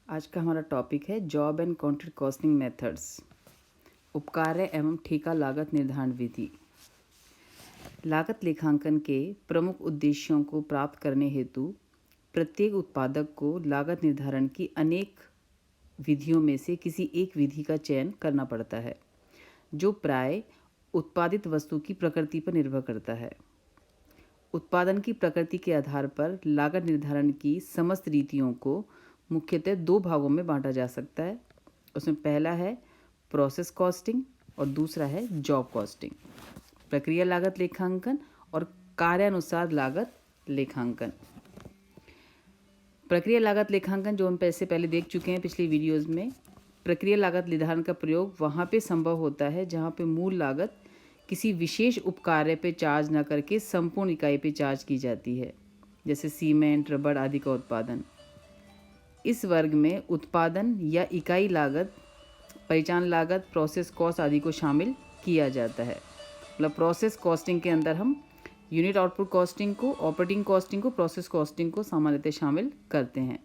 आज का हमारा टॉपिक है job and contract costing methods. उपकार्य एवं ठेका लागत निर्धारण विधि। लागत लेखांकन के प्रमुख उद्देश्यों को प्राप्त करने हेतु प्रत्येक उत्पादक को लागत निर्धारण की अनेक विधियों में से किसी एक विधि का चयन करना पड़ता है, जो प्राय उत्पादित वस्तु की प्रकृति पर निर्भर करता है। उत्पादन की प्रकृति के आधार पर लागत निर्धारण की समस्त रीतियों को मुख्यतः दो भागों में बांटा जा सकता है। उसमें पहला है प्रोसेस कॉस्टिंग और दूसरा है जॉब कॉस्टिंग। प्रक्रिया लागत लेखांकन और कार्यानुसार लागत लेखांकन। प्रक्रिया लागत लेखांकन जो हम पैसे पहले देख चुके हैं पिछली वीडियोज़ में। प्रक्रिया लागत निर्धारण का प्रयोग वहाँ पे संभव होता है जहाँ पे मूल लागत किसी विशेष उपकार्य पे चार्ज न करके संपूर्ण इकाई पे चार्ज की जाती है, जैसे सीमेंट, रबड़ आदि का उत्पादन। इस वर्ग में उत्पादन या इकाई लागत, परिचालन लागत, प्रोसेस कॉस्ट आदि को शामिल किया जाता है। मतलब प्रोसेस कॉस्टिंग के अंदर हम यूनिट आउटपुट कॉस्टिंग को, ऑपरेटिंग कॉस्टिंग को, प्रोसेस कॉस्टिंग को सामान्यतः शामिल करते हैं।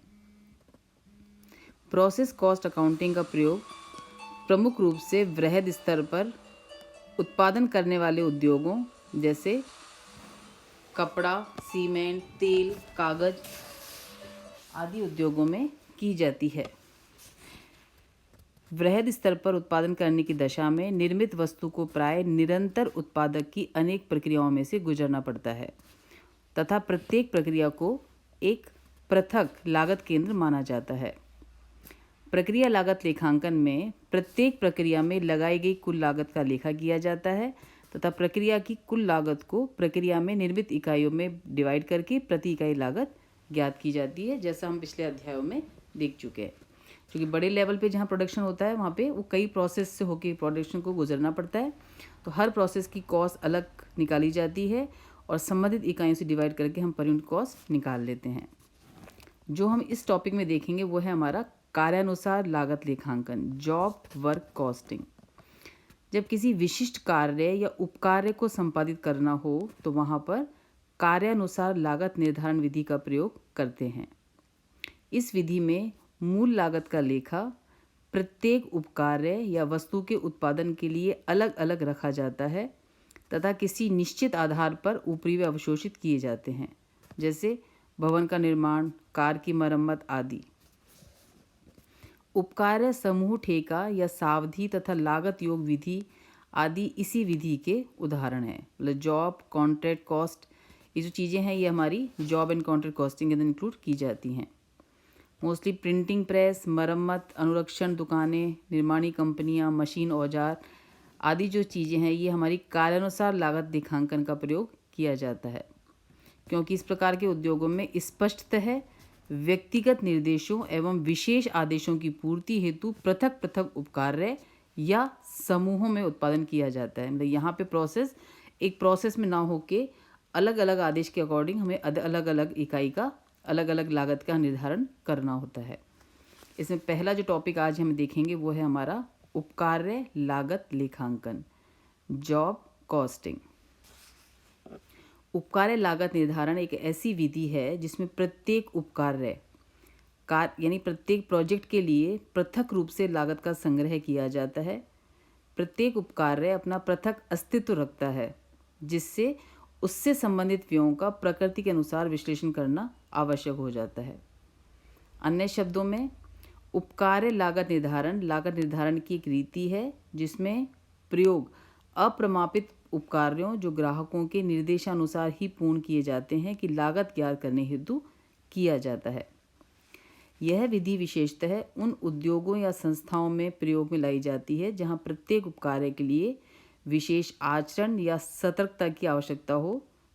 प्रोसेस कॉस्ट अकाउंटिंग का प्रयोग प्रमुख रूप से वृहद स्तर पर उत्पादन करने वाले उद्योगों जैसे कपड़ा, सीमेंट, तेल, कागज आदि उद्योगों में की जाती है। वृहद स्तर पर उत्पादन करने की दशा में निर्मित वस्तु को प्राय निरंतर उत्पादक की अनेक प्रक्रियाओं में से गुजरना पड़ता है तथा प्रत्येक प्रक्रिया को एक पृथक लागत केंद्र माना जाता है। प्रक्रिया लागत लेखांकन में प्रत्येक प्रक्रिया में लगाई गई कुल लागत का लेखा किया जाता है तथा प्रक्रिया की कुल लागत को प्रक्रिया में निर्मित इकाइयों में डिवाइड करके प्रति इकाई लागत ज्ञात की जाती है, जैसा हम पिछले अध्यायों में देख चुके हैं। क्योंकि बड़े लेवल पे जहाँ प्रोडक्शन होता है वहाँ पे वो कई प्रोसेस से होकर प्रोडक्शन को गुजरना पड़ता है, तो हर प्रोसेस की कॉस्ट अलग निकाली जाती है और संबंधित इकाइयों से डिवाइड करके हम पर यूनिट कॉस्ट निकाल लेते हैं। जो हम इस टॉपिक में देखेंगे वो है हमारा कार्यानुसार लागत लेखांकन, जॉब वर्क कॉस्टिंग। जब किसी विशिष्ट कार्य या उपकार्य को संपादित करना हो तो वहाँ पर कार्यानुसार लागत निर्धारण विधि का प्रयोग करते हैं। इस विधि में मूल लागत का लेखा प्रत्येक उपकार्य या वस्तु के उत्पादन के लिए अलग अलग रखा जाता है तथा किसी निश्चित आधार पर ऊपरी व अवशोषित किए जाते हैं, जैसे भवन का निर्माण, कार की मरम्मत आदि। उपकार्य समूह, ठेका या सावधि तथा लागत योग विधि आदि इसी विधि के उदाहरण हैं। मतलब जॉब, कॉन्ट्रैक्ट कॉस्ट, ये जो चीज़ें हैं ये हमारी जॉब एंड कॉन्ट्रैक्ट कॉस्टिंग के अंदर इंक्लूड की जाती हैं। मोस्टली प्रिंटिंग प्रेस, मरम्मत, अनुरक्षण दुकानें, निर्माणी कंपनियां, मशीन, औजार आदि जो चीज़ें हैं ये हमारी कार्यानुसार लागत लेखांकन का प्रयोग किया जाता है, क्योंकि इस प्रकार के उद्योगों में स्पष्टतः व्यक्तिगत निर्देशों एवं विशेष आदेशों की पूर्ति हेतु पृथक पृथक उपकार्य या समूहों में उत्पादन किया जाता है। मतलब यहाँ पे प्रोसेस एक प्रोसेस में ना होके अलग अलग आदेश के अकॉर्डिंग हमें अलग अलग इकाई का अलग अलग लागत का निर्धारण करना होता है। इसमें पहला जो टॉपिक आज हम देखेंगे वो है हमारा उपकार्य लागत लेखांकन, जॉब कॉस्टिंग। उपकार्य लागत निर्धारण एक ऐसी विधि है जिसमें प्रत्येक उपकार्य यानी प्रत्येक प्रोजेक्ट के लिए पृथक रूप से लागत का संग्रह किया जाता है। प्रत्येक उपकार्य अपना पृथक अस्तित्व रखता है, जिससे उससे संबंधित व्ययों का प्रकृति के अनुसार विश्लेषण करना आवश्यक हो जाता है। अन्य शब्दों में उपकार्य लागत निर्धारण की एक रीति है जिसमें प्रयोग अप्रमापित उपकार्यों जो ग्राहकों के निर्देशानुसार ही पूर्ण किए जाते हैं की लागत ज्ञात करने हेतु किया जाता है। यह विधि विशेषतः उन उद्योगों या संस्थाओं में प्रयोग में लाई जाती है जहां प्रत्येक उपकार्य के लिए विशेष आचरण या सतर्कता की आवश्यकता हो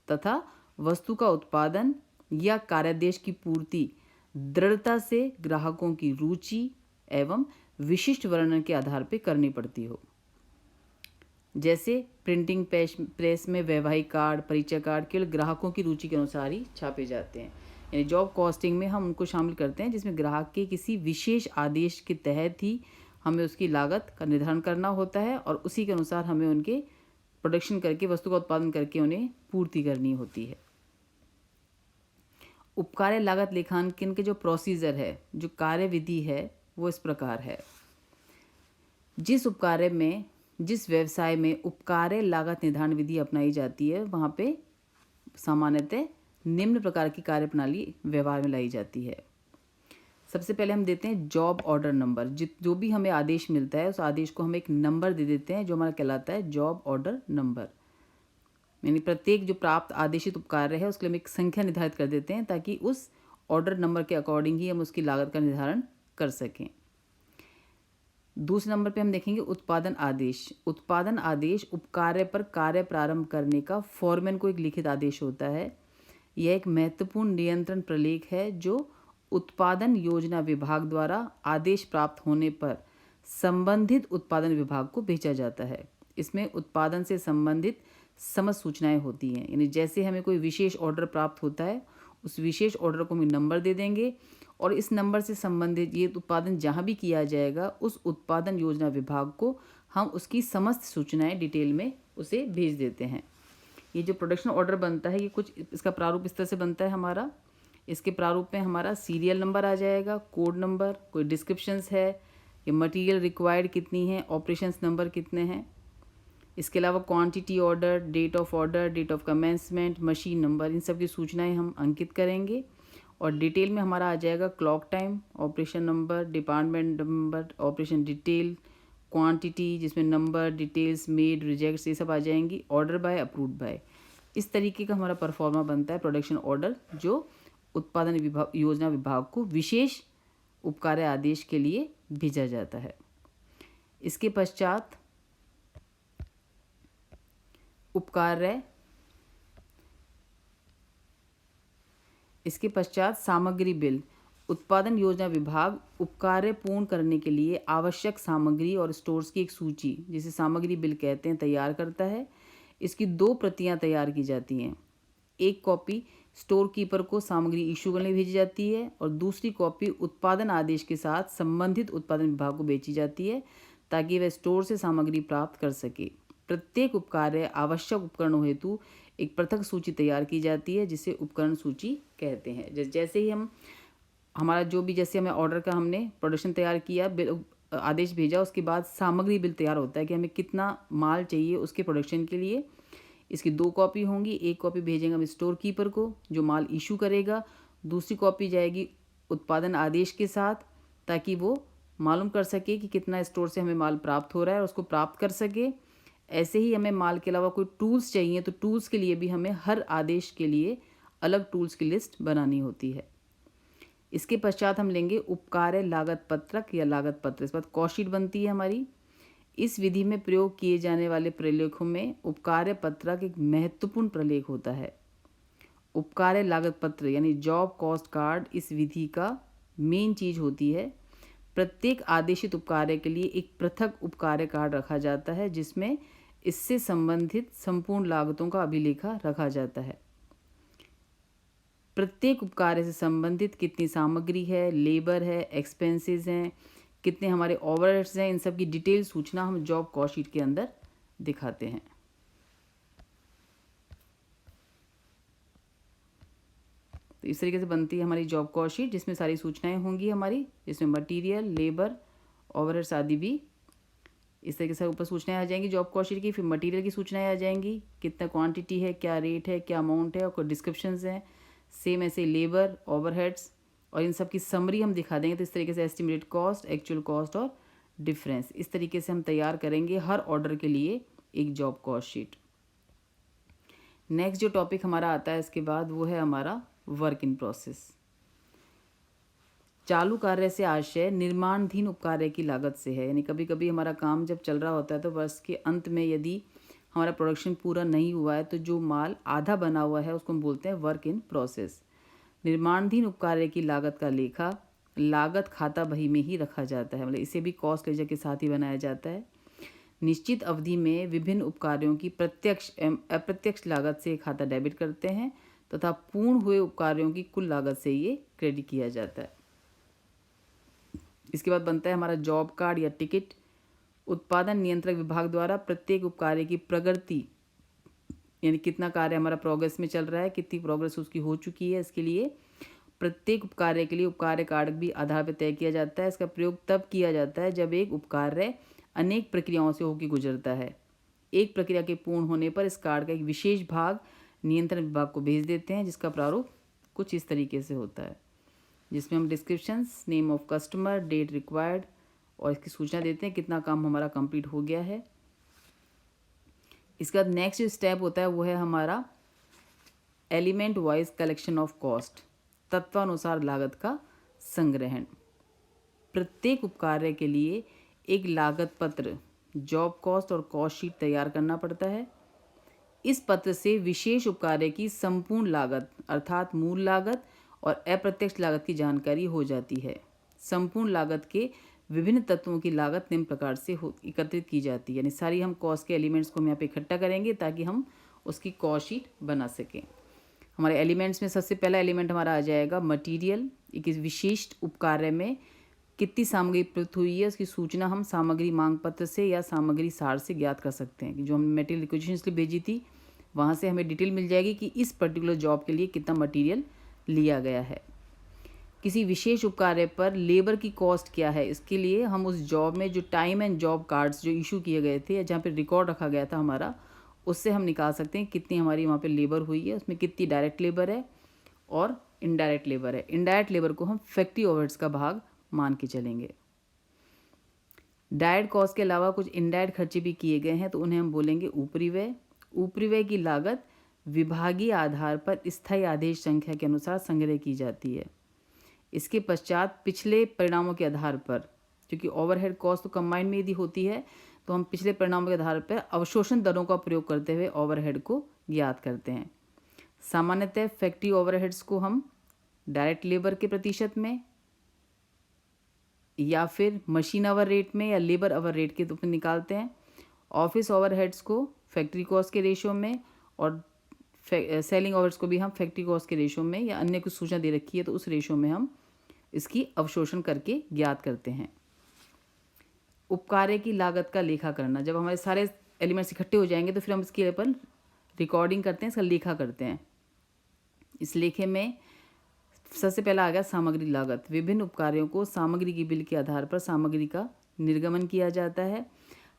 तथा वस्तु का उत्पादन या कार्यादेश की पूर्ति दृढ़ता से ग्राहकों की रुचि एवं विशिष्ट वर्णन के आधार पर करनी पड़ती हो। जैसे प्रिंटिंग प्रेस में वैवाहिक कार्ड, परिचय कार्ड केवल ग्राहकों की रुचि के अनुसार ही छापे जाते हैं। यानी जॉब कॉस्टिंग में हम उनको शामिल करते हैं जिसमें ग्राहक के किसी विशेष आदेश के तहत ही हमें उसकी लागत का निर्धारण करना होता है और उसी के अनुसार हमें उनके प्रोडक्शन करके, वस्तु का उत्पादन करके उन्हें पूर्ति करनी होती है। उपकार्य लागत लेखांकन के जो प्रोसीजर है, जो कार्यविधि है, वो इस प्रकार है। जिस व्यवसाय में उपकार्य लागत निर्धारण विधि अपनाई जाती है, वहाँ पे सामान्यतः निम्न प्रकार की कार्यप्रणाली व्यवहार में लाई जाती है। सबसे पहले हम देते हैं जॉब ऑर्डर नंबर। जो भी हमें आदेश मिलता है, उस आदेश को हम एक नंबर दे देते हैं, जो हमारा कहलाता है जॉब ऑर्डर नंबर। यानी प्रत्येक जो प्राप्त आदेशित उपकार्य है, उसके लिए हम एक संख्या निर्धारित कर देते हैं, ताकि उस ऑर्डर नंबर के अकॉर्डिंग ही हम उसकी लागत का निर्धारण कर सकें। दूसरे नंबर पे हम देखेंगे उत्पादन आदेश। उत्पादन आदेश उपकार्य पर कार्य प्रारंभ करने का फॉरमैन को एक लिखित आदेश होता है। यह एक महत्वपूर्ण नियंत्रण प्रलेख है, जो उत्पादन योजना विभाग द्वारा आदेश प्राप्त होने पर संबंधित उत्पादन विभाग को भेजा जाता है। इसमें उत्पादन से संबंधित समस्त सूचनाएं होती हैं। यानी जैसे हमें कोई विशेष ऑर्डर प्राप्त होता है, उस विशेष ऑर्डर को हम नंबर दे देंगे, और इस नंबर से संबंधित ये उत्पादन जहाँ भी किया जाएगा, उस उत्पादन योजना विभाग को हम उसकी समस्त सूचनाएं डिटेल में उसे भेज देते हैं। ये जो प्रोडक्शन ऑर्डर बनता है, ये कुछ इसका प्रारूप इस तरह से बनता है हमारा। इसके प्रारूप में हमारा सीरियल नंबर आ जाएगा, कोड नंबर, कोई डिस्क्रिप्शंस है, ये मटेरियल रिक्वायर्ड कितनी है, ऑपरेशंस नंबर कितने हैं, इसके अलावा quantity order, date of commencement, machine number, इन सब की सूचनाएं हम अंकित करेंगे। और डिटेल में हमारा आ जाएगा clock time, operation number, department number, operation detail, quantity जिसमें नंबर, डिटेल्स, मेड, रिजेक्ट्स, ये सब आ जाएंगी, ऑर्डर बाय, अप्रूव्ड बाय। इस तरीके का हमारा परफॉर्मा बनता है प्रोडक्शन ऑर्डर, जो उत्पादन विभाग योजना विभाग को विशेष उपकार्य आदेश के लिए भेजा जाता है। इसके पश्चात सामग्री बिल। उत्पादन योजना विभाग उपकार्य पूर्ण करने के लिए आवश्यक सामग्री और स्टोर्स की एक सूची, जिसे सामग्री बिल कहते हैं, तैयार करता है। इसकी 2 प्रतियां तैयार की जाती हैं। एक कॉपी स्टोर कीपर को सामग्री इशू करने भेजी जाती है, और दूसरी कॉपी उत्पादन आदेश के साथ संबंधित उत्पादन विभाग को बेची जाती है, ताकि वह स्टोर से सामग्री प्राप्त कर सके। प्रत्येक उपकार्य आवश्यक उपकरणों हेतु एक पृथक सूची तैयार की जाती है, जिसे उपकरण सूची कहते हैं। जैसे ही हमारा जो भी, जैसे हमें ऑर्डर का हमने प्रोडक्शन तैयार किया, आदेश भेजा, उसके बाद सामग्री बिल तैयार होता है कि हमें कितना माल चाहिए उसके प्रोडक्शन के लिए। इसकी 2 कॉपी होंगी। एक कॉपी भेजेंगे हम स्टोर कीपर को, जो माल इशू करेगा। दूसरी कॉपी जाएगी उत्पादन आदेश के साथ, ताकि वो मालूम कर सके कि कितना स्टोर से हमें माल प्राप्त हो रहा है, और उसको प्राप्त कर सके। ऐसे ही हमें माल के अलावा कोई टूल्स चाहिए, तो टूल्स के लिए भी हमें हर आदेश के लिए अलग टूल्स की लिस्ट बनानी होती है। इसके पश्चात हम लेंगे उपकार्य लागत पत्रक या लागत पत्र। इस बाद कॉस्ट शीट बनती है हमारी। इस विधि में प्रयोग किए जाने वाले प्रलेखों में उपकार्य पत्रक एक महत्वपूर्ण प्रलेख होता है। उपकार्य लागत पत्र यानी जॉब कॉस्ट कार्ड इस विधि का मेन चीज होती है। प्रत्येक आदेशित उपकार्य के लिए एक पृथक उपकार्य कार्ड रखा जाता है, जिसमें इससे संबंधित संपूर्ण लागतों का अभिलेखा रखा जाता है। प्रत्येक उपकार्य से संबंधित कितनी सामग्री है, लेबर है, एक्सपेंसेस हैं, कितने हमारे ओवरहेड्स हैं, इन सब की डिटेल सूचना हम जॉब कॉस्ट शीट के अंदर दिखाते हैं। तो इस तरीके से बनती है हमारी जॉब कॉस्ट शीट, जिसमें सारी सूचनाएं होंगी हमारी, जिसमें मटेरियल, लेबर, ओवरहेड्स आदि भी इस तरीके से ऊपर सूचनाएं आ जाएंगी जॉब कॉस्ट शीट की। फिर मटेरियल की सूचनाएं आ जाएंगी, कितना क्वांटिटी है, क्या रेट है, क्या अमाउंट है, और कोई डिस्क्रिप्शंस हैं। सेम ऐसे लेबर, ओवरहेड्स, और इन सब की समरी हम दिखा देंगे। तो इस तरीके से एस्टिमेटेड कॉस्ट, एक्चुअल कॉस्ट और डिफरेंस, इस तरीके से हम तैयार करेंगे हर ऑर्डर के लिए एक जॉब कॉस्ट शीट। नेक्स्ट जो टॉपिक हमारा आता है इसके बाद, वो है हमारा वर्क इन प्रोसेस। चालू कार्य से आशय निर्माणाधीन उपकार्य की लागत से है। यानी कभी कभी हमारा काम जब चल रहा होता है, तो वर्ष के अंत में यदि हमारा प्रोडक्शन पूरा नहीं हुआ है, तो जो माल आधा बना हुआ है उसको हम बोलते हैं वर्क इन प्रोसेस। निर्माणाधीन उपकार्य की लागत का लेखा लागत खाता बही में ही रखा जाता है, मतलब इसे भी कॉस्ट लेजर के साथ ही बनाया जाता है। निश्चित अवधि में विभिन्न उपकार्यों की प्रत्यक्ष एवं अप्रत्यक्ष लागत से खाता डेबिट करते हैं, तथा पूर्ण हुए उपकार्यों की कुल लागत से ये क्रेडिट किया जाता है। इसके बाद बनता है हमारा जॉब कार्ड या टिकट। उत्पादन नियंत्रक विभाग द्वारा प्रत्येक उपकार्य की प्रगति यानी कितना कार्य हमारा प्रोग्रेस में चल रहा है, कितनी प्रोग्रेस उसकी हो चुकी है। इसके लिए प्रत्येक उपकार्य के लिए उपकार्य कारक भी आधार पर तय किया जाता है। इसका प्रयोग तब किया जाता है जब एक उपकार्य अनेक प्रक्रियाओं से होकर गुजरता है। एक प्रक्रिया के पूर्ण होने पर इस कार्य का एक विशेष भाग नियंत्रण विभाग को भेज देते हैं, जिसका प्रारूप कुछ इस तरीके से होता है, जिसमें हम descriptions, name of customer, date required और इसकी सूचना देते हैं कितना काम हमारा कंप्लीट हो गया है। इसके बाद नेक्स्ट जो स्टेप होता है वो है हमारा element wise collection of cost, तत्वानुसार लागत का संग्रहण। प्रत्येक उपकार्य के लिए एक लागत पत्र, जॉब कॉस्ट और कॉस्ट शीट तैयार करना पड़ता है। इस पत्र से विशेष उपकार्य की संपूर्ण लागत अर्थात मूल लागत और अप्रत्यक्ष लागत की जानकारी हो जाती है। संपूर्ण लागत के विभिन्न तत्वों की लागत निम्न प्रकार से एकत्रित की जाती है, यानी सारी हम कॉस्ट के एलिमेंट्स को हम यहाँ पे इकट्ठा करेंगे ताकि हम उसकी कॉस्ट शीट बना सकें। हमारे एलिमेंट्स में सबसे पहला एलिमेंट हमारा आ जाएगा मटीरियल। एक विशिष्ट उपकार्य में कितनी सामग्री प्रयुक्त हुई है उसकी सूचना हम सामग्री मांग पत्र से या सामग्री सार से ज्ञात कर सकते हैं। जो हमने मटेरियल रिक्वेजिशन इसलिए भेजी थी वहाँ से हमें डिटेल मिल जाएगी कि इस पर्टिकुलर जॉब के लिए कितना मटेरियल लिया गया है। किसी विशेष उपकार्य पर लेबर की कॉस्ट क्या है, इसके लिए हम उस जॉब में जो टाइम एंड जॉब कार्ड्स जो इशू किए गए थे या जहाँ पे रिकॉर्ड रखा गया था हमारा, उससे हम निकाल सकते हैं कितनी हमारी वहाँ पे लेबर हुई है, उसमें कितनी डायरेक्ट लेबर है और इनडायरेक्ट लेबर है। इनडायरेक्ट लेबर को हम फैक्ट्री ओवरहेड्स का भाग मान के चलेंगे। डायरेक्ट कॉस्ट के अलावा कुछ इनडायरेक्ट खर्चे भी किए गए हैं तो उन्हें हम बोलेंगे ऊपरी व्यय। ऊपरी व्यय की लागत विभागीय आधार पर स्थायी आदेश संख्या के अनुसार संग्रह की जाती है। इसके पश्चात पिछले परिणामों के आधार पर, क्योंकि ओवरहेड कॉस्ट तो कंबाइंड में यदि होती है तो हम पिछले परिणामों के आधार पर अवशोषण दरों का प्रयोग करते हुए ओवरहेड को ज्ञात करते हैं। सामान्यतः फैक्ट्री ओवरहेड्स को हम डायरेक्ट लेबर के प्रतिशत में या फिर मशीन आवर रेट में या लेबर आवर रेट के रूप में निकालते हैं। ऑफिस ओवरहेड्स को फैक्ट्री कॉस्ट के रेशो में और सेलिंग ओवरहेड्स को भी हम फैक्ट्री कॉस्ट के रेशो में या अन्य कुछ सूचना दे रखी है तो उस रेशो में हम इसकी अवशोषण करके ज्ञात करते हैं। उपकार्य की लागत का लेखा करना, जब हमारे सारे एलिमेंट्स इकट्ठे हो जाएंगे तो फिर हम इसकी अपन रिकॉर्डिंग करते हैं, इसका लेखा करते हैं। इस लेखे में सबसे पहला आ गया सामग्री लागत। विभिन्न उपकार्यों को सामग्री की बिल के आधार पर सामग्री का निर्गमन किया जाता है।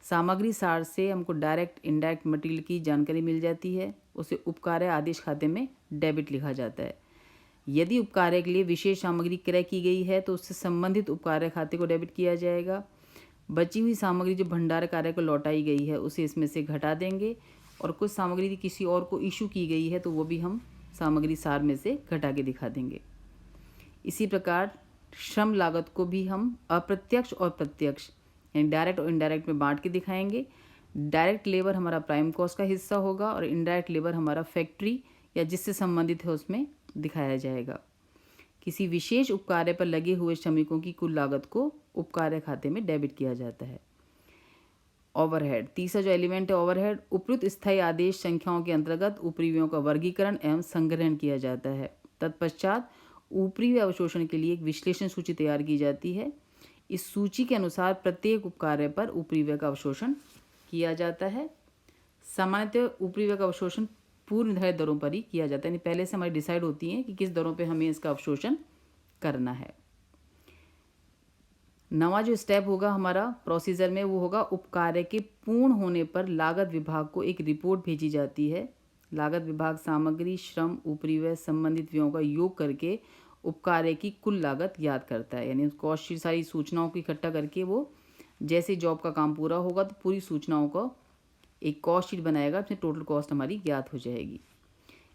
सामग्री सार से हमको डायरेक्ट इनडायरेक्ट मटेरियल की जानकारी मिल जाती है, उसे उपकार्य आदेश खाते में डेबिट लिखा जाता है। यदि उपकार्य के लिए विशेष सामग्री क्रय की गई है तो उससे संबंधित उपकार्य खाते को डेबिट किया जाएगा। बची हुई सामग्री जो भंडार कार्य को लौटाई गई है उसे इसमें से घटा देंगे और कुछ सामग्री किसी और को इशू की गई है तो वो भी हम सामग्री सार में से घटा के दिखा देंगे। इसी प्रकार श्रम लागत को भी हम अप्रत्यक्ष और प्रत्यक्ष यानी डायरेक्ट और इनडायरेक्ट में बांट के दिखाएंगे। डायरेक्ट लेबर हमारा प्राइम कॉस्ट का हिस्सा होगा और इनडायरेक्ट लेबर हमारा फैक्ट्री या जिससे संबंधित है उसमें दिखाया जाएगा। किसी विशेष उपकार्य पर लगे हुए श्रमिकों की कुल लागत को उपकार्य खाते में डेबिट किया जाता है। ओवरहेड, तीसरा जो एलिमेंट है ओवरहेड, उपयुक्त स्थायी आदेश संख्याओं के अंतर्गत ऊपरी व्ययों का वर्गीकरण एवं संग्रहण किया जाता है। तत्पश्चात ऊपरी व्यय अवशोषण के लिए एक विश्लेषण सूची तैयार की जाती है। इस सूची के अनुसार प्रत्येक उपकार्य पर ऊपरी व्यय का अवशोषण किया जाता है। सामान्यतः ऊपरी व्यय का अवशोषण पूर्व निर्धारित दरों पर ही किया जाता है, यानी पहले से हमारी डिसाइड होती है कि किस दरों पे हमें इसका अवशोषण करना है। नवा जो स्टेप होगा हमारा प्रोसीजर में वो होगा उपकार्य के पूर्ण होने पर लागत विभाग को एक रिपोर्ट भेजी जाती है। लागत विभाग सामग्री, श्रम, ऊपरी व्यय, संबंधित व्ययों का योग करके उपकार्य की कुल लागत याद करता है, यानी कॉस्ट शीट सारी सूचनाओं को इकट्ठा करके वो जैसे जॉब का काम पूरा होगा तो पूरी सूचनाओं को एक कॉस्ट शीट बनाएगा, उसमें टोटल कॉस्ट हमारी ज्ञात हो जाएगी।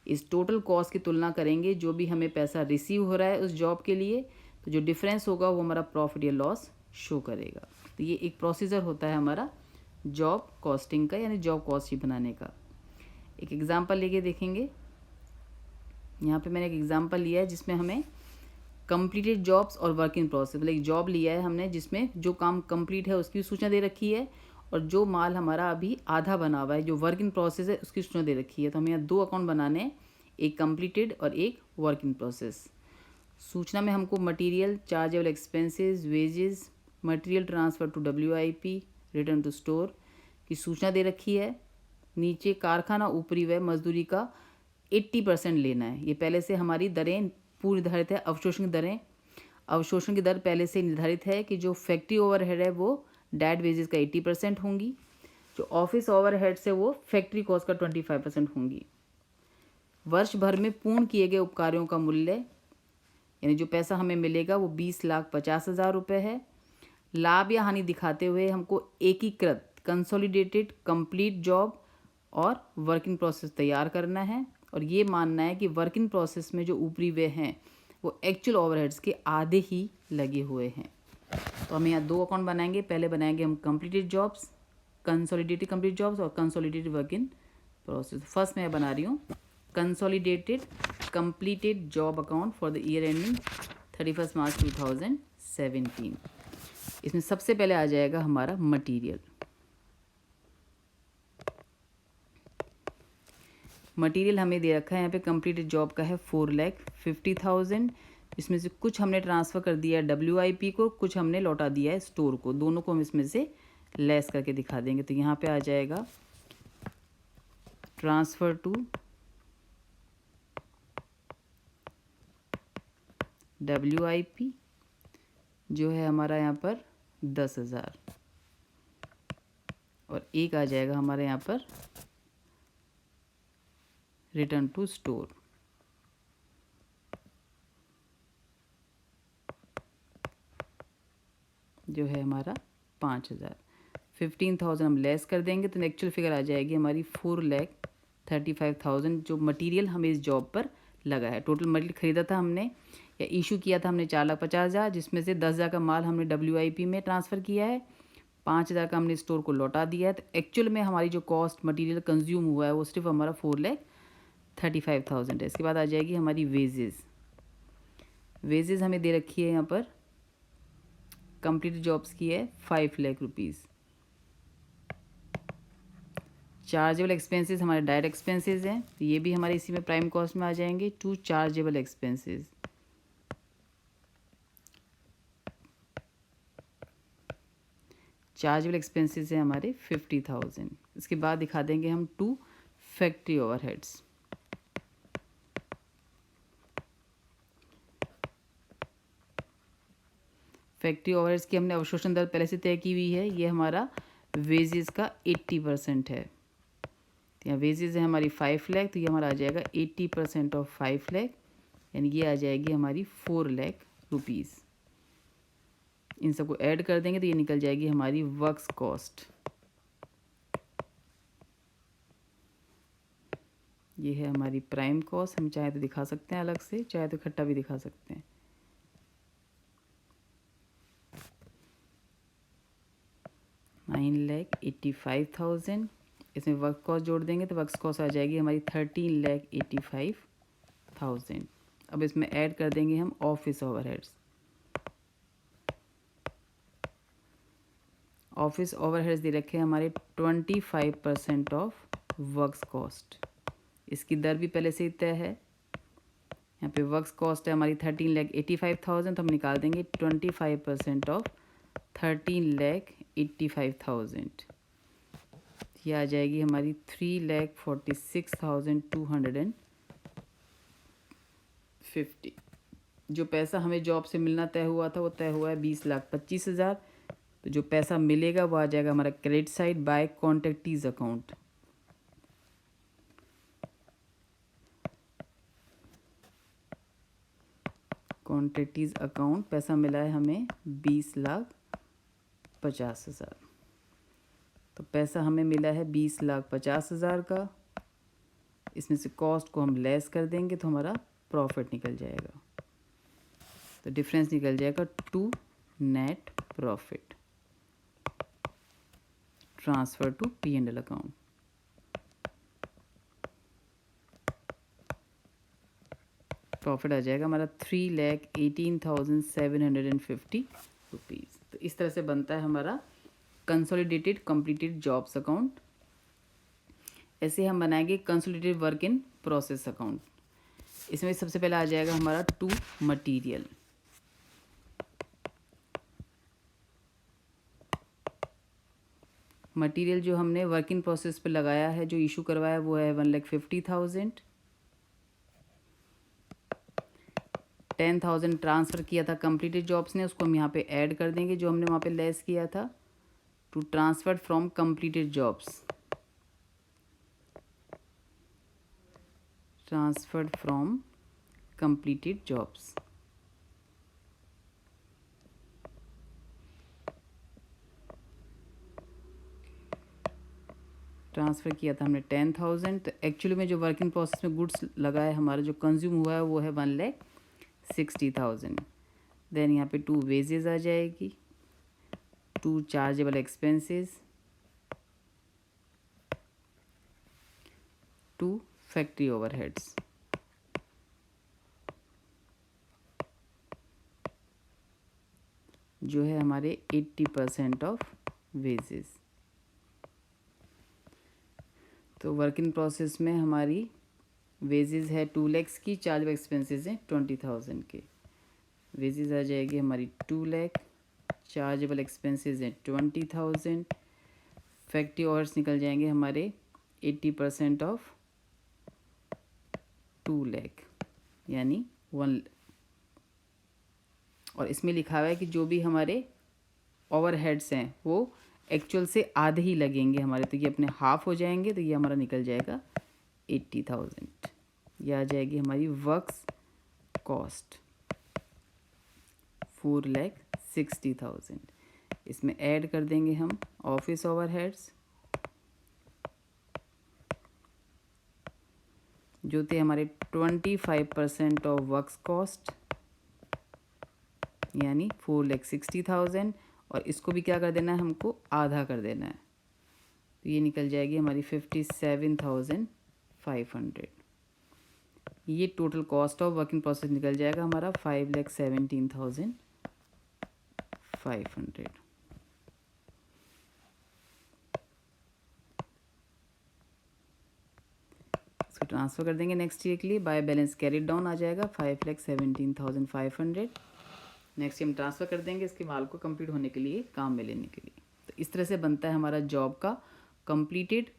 इस टोटल कॉस्ट की तुलना करेंगे, जो भी हमें पैसा रिसीव हो रहा है उस जॉब के लिए तो जो डिफरेंस होगा वो हमारा प्रॉफिट या लॉस शो करेगा। तो ये एक प्रोसीजर होता है हमारा जॉब कॉस्टिंग का, यानी जॉब कॉस्ट शीट बनाने का। एक एग्जांपल लेके देखेंगे। यहाँ पे मैंने एक एग्जांपल लिया है जिसमें हमें कंप्लीटेड जॉब्स और वर्क इन प्रोसेस, मतलब एक जॉब लिया है हमने जिसमें जो काम कंप्लीट है उसकी सूचना दे रखी है और जो माल हमारा अभी आधा बना हुआ है जो वर्क इन प्रोसेस है उसकी सूचना दे रखी है। तो हमें यहाँ दो अकाउंट बनाने हैं, एक कंप्लीटेड और एक वर्क इन प्रोसेस। सूचना में हमको material, chargeable expenses, wages, material transfer to WIP, return to store की सूचना दे रखी है। नीचे कारखाना ऊपरी व्यय मजदूरी का 80% लेना है। ये पहले से हमारी दरें पूर्व निर्धारित है। अवशोषण की दरें, अवशोषण की दर पहले से निर्धारित है कि जो फैक्ट्री ओवरहेड है वो डेड वेजेस का 80% होंगी, जो ऑफिस ओवरहेड से वो फैक्ट्री कॉस्ट का 25% होंगी। वर्ष भर में पूर्ण किए गए उपकार्यों का मूल्य यानी जो पैसा हमें मिलेगा वो 20,50,000 रुपये है। लाभ या हानि दिखाते हुए हमको एकीकृत कंसोलिडेटेड कंप्लीट जॉब और वर्क इन प्रोसेस तैयार करना है और ये मानना है कि वर्क इन प्रोसेस में जो ऊपरी व्यय हैं वो एक्चुअल ओवरहेड्स के आधे ही लगे हुए हैं। तो हम यहाँ 2 अकाउंट बनाएंगे। पहले बनाएंगे हम completed jobs, consolidated complete jobs और consolidated work in process. First मैं बना रही हूँ consolidated completed job account for the year ending 31 March 2017। इसमें सबसे पहले आ जाएगा हमारा मटेरियल। मटेरियल हमें दे रखा है यहाँ पे कंप्लीटेड जॉब का है 4,50,000। इसमें से कुछ हमने ट्रांसफ़र कर दिया है WIP को, कुछ हमने लौटा दिया है स्टोर को। दोनों को हम इसमें से लेस करके दिखा देंगे। तो यहाँ पे आ जाएगा ट्रांसफ़र टू WIP जो है हमारा यहाँ पर 10,000 और एक आ जाएगा हमारे यहाँ पर रिटर्न टू स्टोर जो है हमारा 5,000। 15,000 हम लेस कर देंगे तो एक्चुअल फिगर आ जाएगी हमारी 4,35,000 जो मटेरियल हमें इस जॉब पर लगा है। टोटल मटेरियल खरीदा था हमने या इशू किया था हमने 4,50,000, जिसमें से 10,000 का माल हमने WIP में ट्रांसफ़र किया है, 5,000 का हमने स्टोर को लौटा दिया है। तो एक्चुअल में हमारी जो कॉस्ट मटेरियल कंज्यूम हुआ है वो सिर्फ हमारा 4,35,000 है। इसके बाद आ जाएगी हमारी वेजेस। वेजेस हमें दे रखी है यहाँ पर कंप्लीट जॉब्स की है 5 लाख रुपीज़। चार्जेबल एक्सपेंसेस हमारे डायरेक्ट एक्सपेंसेस हैं, तो ये भी हमारे इसी में प्राइम कॉस्ट में आ जाएंगे। To chargeable expenses, chargeable expenses हैं हमारे 50,000। इसके बाद दिखा देंगे हम to factory overheads. Factory overheads की हमने अवशोषण दर पहले से तय की हुई है। ये हमारा वेजेस का 80% है। तो यहाँ वेजेस है हमारी 5 लाख, तो ये हमारा आ जाएगा 80% ऑफ 5 लाख, यानी ये आ जाएगी हमारी 4 लाख रुपीज़। इन सबको ऐड कर देंगे तो ये निकल जाएगी हमारी वर्क्स कॉस्ट। ये है हमारी प्राइम कॉस्ट। हम चाहे तो दिखा सकते हैं अलग से, चाहे तो इकट्ठा भी दिखा सकते हैं। $9,85,000। इसमें वर्क कॉस्ट जोड़ देंगे तो वर्क कॉस्ट आ जाएगी हमारी 13,85,000। अब इसमें ऐड कर देंगे हम ऑफिस ओवरहेड्स। ऑफिस ओवरहेड्स दे रखे हैं हमारे 25% ऑफ वर्क्स कॉस्ट। इसकी दर भी पहले से ही तय है। यहाँ पे वर्क्स कॉस्ट है हमारी 13,85,000, तो हम निकाल देंगे 25% ऑफ 13,85,000। ये आ जाएगी हमारी 3,46,250। जो पैसा हमें जॉब से मिलना तय हुआ था वो तय हुआ है 20,25,000। तो जो पैसा मिलेगा वो आ जाएगा हमारा credit side by contractees account. Contractees account पैसा मिला है हमें 20,50,000। तो पैसा हमें मिला है 20,50,000 का। इसमें से कॉस्ट को हम लेस कर देंगे तो हमारा प्रॉफिट निकल जाएगा। तो डिफरेंस निकल जाएगा to net profit transfer to P&L account. Profit आ जाएगा हमारा 3,18,750 रुपीज़। तो इस तरह से बनता है हमारा कंसोलिडेटेड कंप्लीटेड जॉब्स अकाउंट। ऐसे हम बनाएंगे consolidated work in process account. इसमें सबसे पहले आ जाएगा हमारा टू मटीरियल। मटेरियल जो हमने वर्क इन प्रोसेस पे लगाया है, जो इशू करवाया, वो है 1,50,000। 10,000 ट्रांसफ़र किया था कंप्लीटेड जॉब्स ने, उसको हम यहाँ पे ऐड कर देंगे जो हमने वहाँ पे लेस किया था, to transferred from completed jobs, transferred from completed jobs. Transfer किया था हमने 10,000, तो एक्चुअली में जो वर्क इन प्रोसेस में गुड्स लगा है हमारा, जो कंज्यूम हुआ है, वो है 1,60,000। देन यहाँ पे 2 वेजेस आ जाएगी, 2 चार्जेबल एक्सपेंसेस, 2 फैक्ट्री ओवरहेड्स। जो है हमारे 80% ऑफ वेजेस। तो वर्क इन प्रोसेस में हमारी वेजेस है 2 lakhs की, चार्जेबल एक्सपेंसेस हैं 20,000 के। वेजेस आ जाएगी हमारी 2 lakh, चार्जेबल एक्सपेंसेस हैं 20,000, फैक्ट्री ओवर्स निकल जाएंगे हमारे 80% ऑफ 2 lakh यानी 1। और इसमें लिखा हुआ है कि जो भी हमारे ओवरहेड्स हैं वो एक्चुअल से आधे ही लगेंगे हमारे, तो ये अपने हाफ हो जाएंगे, तो ये हमारा निकल जाएगा 80,000। ये आ जाएगी हमारी वर्क्स कॉस्ट 4,60,000। इसमें ऐड कर देंगे हम ऑफिस ओवरहेड्स, जो थे हमारे 25% ऑफ वर्क्स कॉस्ट यानी 4,60,000, और इसको भी क्या कर देना है, हमको आधा कर देना है, तो ये निकल जाएगी हमारी 57,500। ये total cost of work in process निकल जाएगा हमारा 5,17,500। इसको ट्रांसफ़र कर देंगे नेक्स्ट ईयर के लिए, बाय बैलेंस कैरिड डाउन आ जाएगा 5,17,500। नेक्स्ट हम ट्रांसफ़र कर देंगे इसके माल को कंप्लीट होने के लिए, काम में लेने के लिए। तो इस तरह से बनता है हमारा जॉब का कंप्लीटेड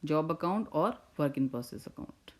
जॉब अकाउंट और वर्क इन प्रोसेस अकाउंट।